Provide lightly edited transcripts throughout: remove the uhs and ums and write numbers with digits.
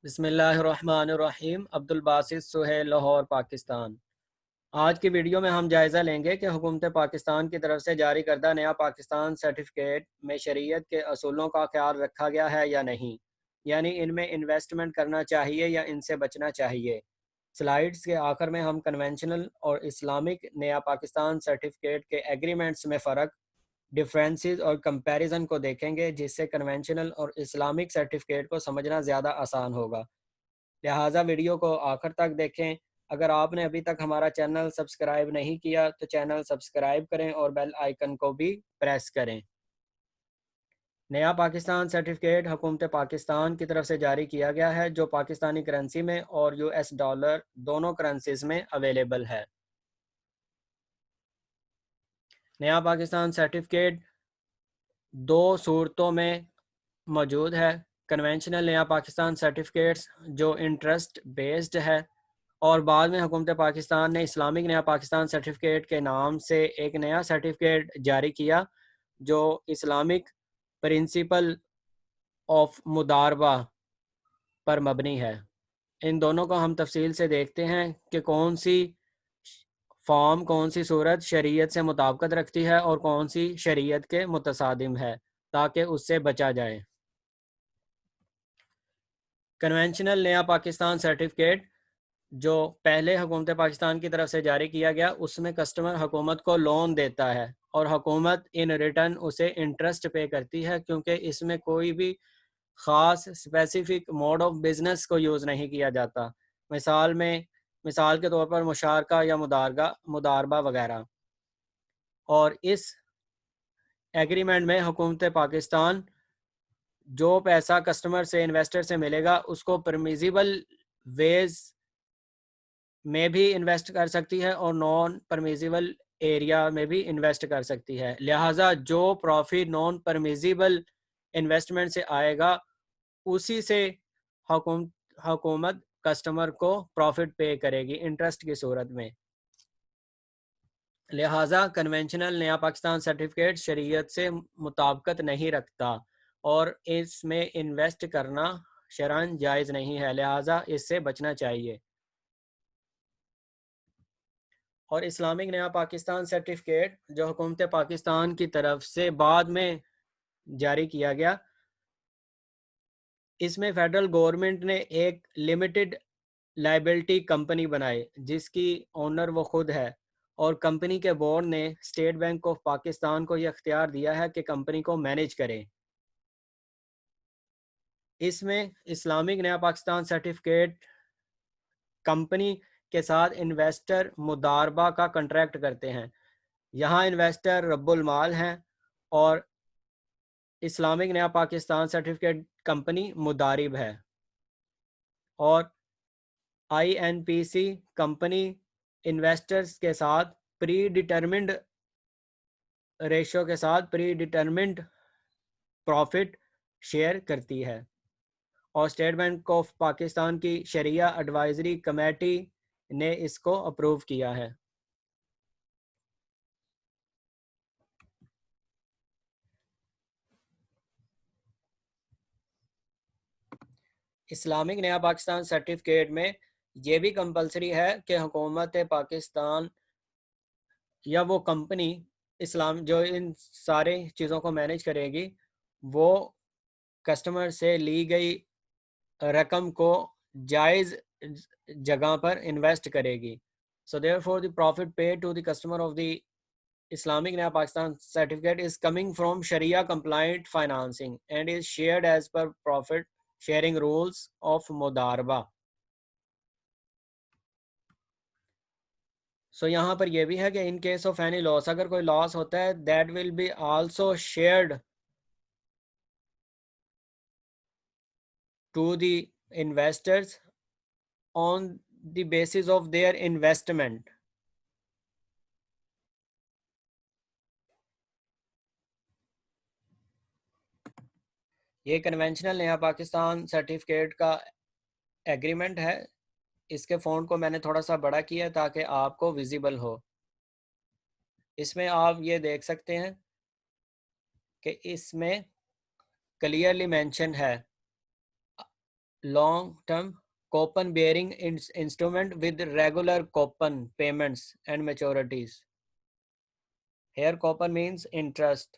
بسم اللہ الرحمن الرحیم۔ عبدالباسط سہیل، لاہور، پاکستان۔ آج کی ویڈیو میں ہم جائزہ لیں گے کہ حکومت پاکستان کی طرف سے جاری کردہ نیا پاکستان سرٹیفکیٹ میں شریعت کے اصولوں کا خیال رکھا گیا ہے یا نہیں، یعنی ان میں انویسٹمنٹ کرنا چاہیے یا ان سے بچنا چاہیے۔ سلائیڈز کے آخر میں ہم کنونشنل اور اسلامک نیا پاکستان سرٹیفکیٹ کے ایگریمنٹس میں فرق، ڈیفرنسز اور کمپیریزن کو دیکھیں گے، جس سے کنونشنل اور اسلامک سرٹیفکیٹ کو سمجھنا زیادہ آسان ہوگا۔ لہٰذا ویڈیو کو آخر تک دیکھیں۔ اگر آپ نے ابھی تک ہمارا چینل سبسکرائب نہیں کیا تو چینل سبسکرائب کریں اور بیل آئیکن کو بھی پریس کریں۔ نیا پاکستان سرٹیفکیٹ حکومت پاکستان کی طرف سے جاری کیا گیا ہے، جو پاکستانی کرنسی میں اور US ڈالر دونوں کرنسیز میں اویلیبل ہے۔ نیا پاکستان سرٹیفکیٹ دو صورتوں میں موجود ہے: کنونشنل نیا پاکستان سرٹیفکیٹس جو انٹرسٹ بیسڈ ہے، اور بعد میں حکومت پاکستان نے اسلامک نیا پاکستان سرٹیفکیٹ کے نام سے ایک نیا سرٹیفکیٹ جاری کیا جو اسلامک پرنسپل آف مضاربہ پر مبنی ہے۔ ان دونوں کو ہم تفصیل سے دیکھتے ہیں کہ کون سی فارم، کون سی صورت شریعت سے مطابقت رکھتی ہے اور کون سی شریعت کے متصادم ہے، تاکہ اس سے بچا جائے۔ کنونشنل نیا پاکستان سرٹیفکیٹ جو پہلے حکومت پاکستان کی طرف سے جاری کیا گیا، اس میں کسٹمر حکومت کو لون دیتا ہے اور حکومت ان ریٹرن اسے انٹرسٹ پے کرتی ہے، کیونکہ اس میں کوئی بھی خاص اسپیسیفک موڈ آف بزنس کو یوز نہیں کیا جاتا، مثال کے طور پر مشارکہ یا مضاربہ وغیرہ۔ اور اس ایگریمنٹ میں حکومت پاکستان جو پیسہ کسٹمر سے، انویسٹر سے ملے گا، اس کو پرمیزیبل ویز میں بھی انویسٹ کر سکتی ہے اور نان پرمیزیبل ایریا میں بھی انویسٹ کر سکتی ہے۔ لہٰذا جو پروفٹ نان پرمیزیبل انویسٹمنٹ سے آئے گا، اسی سے حکومت کسٹمر کو پروفٹ پے کرے گی انٹرسٹ کی صورت میں۔ لہٰذا کنونشنل نیا پاکستان سرٹیفکیٹ شریعت سے مطابقت نہیں رکھتا اور اس میں انویسٹ کرنا شرعاً جائز نہیں ہے، لہٰذا اس سے بچنا چاہیے۔ اور اسلامک نیا پاکستان سرٹیفکیٹ جو حکومت پاکستان کی طرف سے بعد میں جاری کیا گیا، اس میں فیڈرل گورنمنٹ نے ایک لمیٹڈ لائبلٹی کمپنی بنائی جس کی اونر وہ خود ہے، اور کمپنی کے بورڈ نے اسٹیٹ بینک آف پاکستان کو یہ اختیار دیا ہے کہ کمپنی کو مینیج کرے۔ اس میں اسلامک نیا پاکستان سرٹیفکیٹ کمپنی کے ساتھ انویسٹر مضاربہ کا کنٹریکٹ کرتے ہیں۔ یہاں انویسٹر رب المال ہیں اور اسلامک نیا پاکستان سرٹیفکیٹ کمپنی مضارب ہے، اور INPC کمپنی انویسٹرز کے ساتھ پری ڈیٹرمنڈ ریشو کے ساتھ پری ڈیٹرمنڈ پروفٹ شیئر کرتی ہے، اور اسٹیٹ بینک آف پاکستان کی شرعیہ ایڈوائزری کمیٹی نے اس کو اپروو کیا ہے۔ اسلامک نیا پاکستان سرٹیفکیٹ میں یہ بھی کمپلسری ہے کہ حکومت پاکستان یا وہ کمپنی جو ان سارے چیزوں کو مینیج کرے گی، وہ کسٹمر سے لی گئی رقم کو جائز جگہ پر انویسٹ کرے گی۔ So therefore the profit paid to the customer of the Islamic Naya Pakistan certificate is coming from Sharia compliant financing and is shared as per profit sharing rules of Mudarba. So یہاں پر یہ بھی ہے کہ in case of any loss، اگر کوئی لاس ہوتا ہے that will be also shared to the investors on the basis of their investment. یہ کنونشنل نیا پاکستان سرٹیفکیٹ کا ایگریمنٹ ہے۔ اس کے فونٹ کو میں نے تھوڑا سا بڑا کیا تاکہ آپ کو ویزیبل ہو۔ اس میں آپ یہ دیکھ سکتے ہیں کہ اس میں کلیئرلی مینشن ہے long term coupon bearing instrument with regular coupon payments and maturities. Here coupon means interest.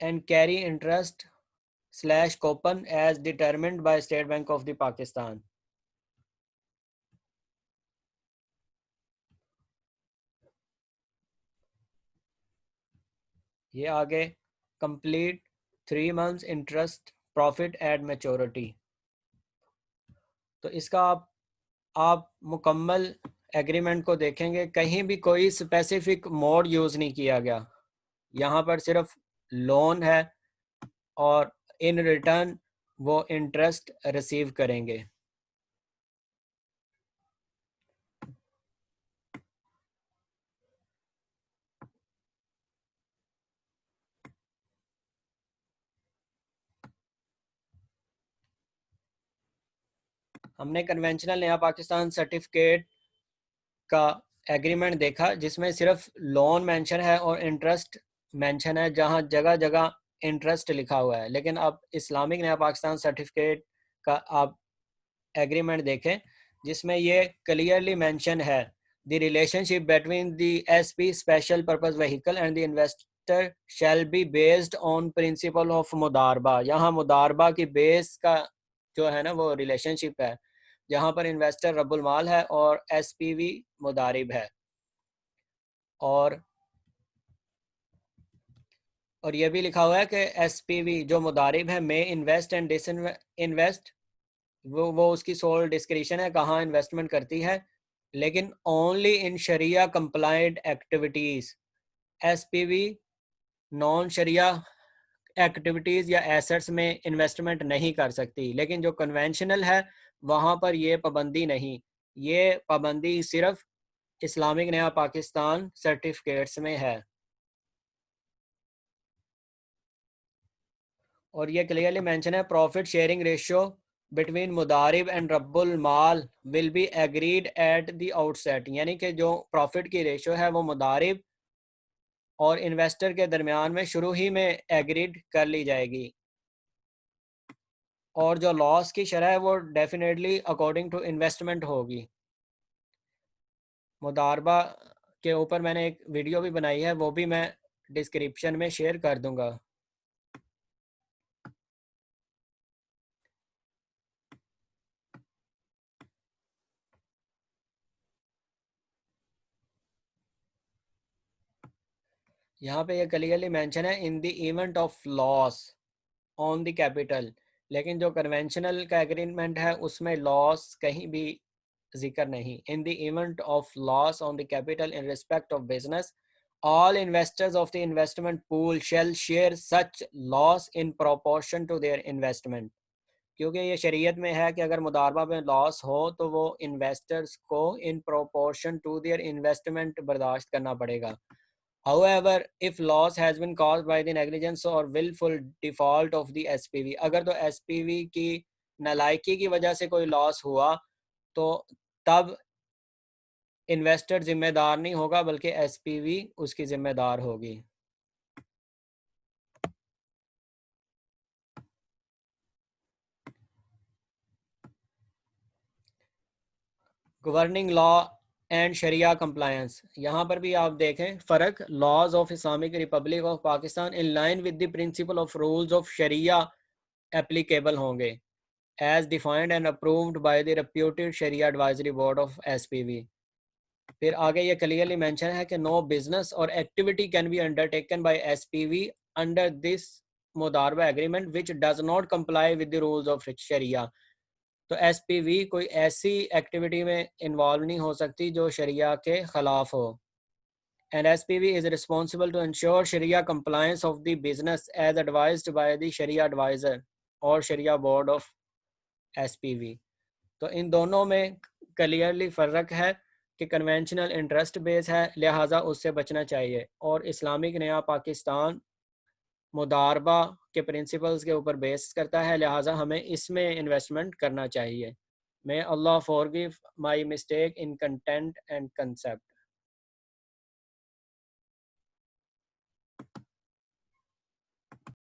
and carry interest / coupon as determined by State Bank of the Pakistan. یہ آگے complete 3 months interest profit at maturity. تو اس کا آپ مکمل agreement کو دیکھیں گے، کہیں بھی کوئی اسپیسیفک موڈ یوز نہیں کیا گیا. یہاں پر صرف لون ہے اور ان ریٹرن وہ انٹرسٹ ریسیو کریں گے. ہم نے کنونشنل نیا پاکستان سرٹیفکیٹ کا ایگریمنٹ دیکھا جس میں صرف لون مینشن ہے اور انٹرسٹ مینشن ہے، جہاں جگہ جگہ انٹرسٹ لکھا ہوا ہے. لیکن اب اسلامک نیا پاکستان سرٹیفکیٹ کا آپ ایگریمنٹ دیکھیں جس میں یہ کلیئرلی مینشن ہے the relation between the S P special purpose vehicle and the investor shall be based on principle of مداربہ. یہاں مداربہ کی بیس کا جو ہے نا وہ ریلیشن شپ ہے، جہاں پر انویسٹر رب المال ہے اور ایس پی وی مدارب ہے. اور یہ بھی لکھا ہوا ہے کہ ایس پی وی جو مدارب ہے میں انویسٹ اینڈ ڈس انویسٹ، وہ اس کی سول ڈسکریشن ہے کہاں انویسٹمنٹ کرتی ہے، لیکن اونلی ان شریعہ compliant activities. S P V non شریعہ ایکٹیویٹیز یا ایسٹس میں انویسٹمنٹ نہیں کر سکتی. لیکن جو کنونشنل ہے وہاں پر یہ پابندی نہیں، یہ پابندی صرف اسلامک نیا پاکستان سرٹیفکیٹس میں ہے. اور یہ کلیئرلی مینشن ہے پروفٹ شیئرنگ ریشیو بٹوین مدارب اینڈ رب المال will be agreed at the آؤٹ سیٹ، یعنی کہ جو پروفٹ کی ریشیو ہے وہ مدارب اور انویسٹر کے درمیان میں شروع ہی میں ایگریڈ کر لی جائے گی. اور جو لاس کی شرح ہے وہ ڈیفینیٹلی اکارڈنگ ٹو انویسٹمنٹ ہوگی. مداربہ کے اوپر میں نے ایک ویڈیو بھی بنائی ہے، وہ بھی میں ڈسکرپشن میں شیئر کر دوں گا. یہاں پہ یہ کلیئرلی مینشن ہے in the event of loss on the capital, لیکن جو کنونشنل کا ایگریمنٹ ہے اس میں لاس کہیں بھی ذکر نہیں. In the event of loss on the capital in respect of business all investors of the investment pool shall share such loss in proportion to their investment. کیونکہ یہ شریعت میں ہے کہ اگر مداربہ میں لاس ہو تو وہ انویسٹرز کو in proportion to their investment برداشت کرنا پڑے گا. However, if loss has been caused by the negligence or willful default of the SPV، اگر تو SPV کی نالائکی کی وجہ سے کوئی لاس ہوا تو تب انویسٹر ذمہ دار نہیں ہوگا بلکہ ایس پی وی اس کی ذمہ دار ہوگی. گورننگ لا اینڈ شریعہ کمپلائنس، یہاں پر بھی آپ دیکھیں فرق. Laws of Islamic Republic of Pakistan in line with the principle of rules of شریعہ اپلیکیبل ہوں گے as defined and approved by the reputed شریعہ advisory board of S P V. پھر آگے یہ کلیئرلی مینشن ہے کہ نو بزنس اور activity can be under by S P V under this مداربہ agreement which does not comply with the rules of شریعہ. تو ایس پی وی کوئی ایسی ایکٹیویٹی میں انوالو نہیں ہو سکتی جو شریعہ کے خلاف ہو. And S P V is responsible to ensure شریعہ compliance of the business as advised by the شریعہ ایڈوائزر اور شریعہ board of S P V. تو ان دونوں میں کلیئرلی فرق ہے کہ کنونشنل انٹرسٹ بیس ہے لہٰذا اس سے بچنا چاہیے، اور اسلامک نیا پاکستان مداربہ کے پرنسپلز کے اوپر بیس کرتا ہے لہٰذا ہمیں اس میں انویسٹمنٹ کرنا چاہیے. May Allah forgive my mistake in content and concept.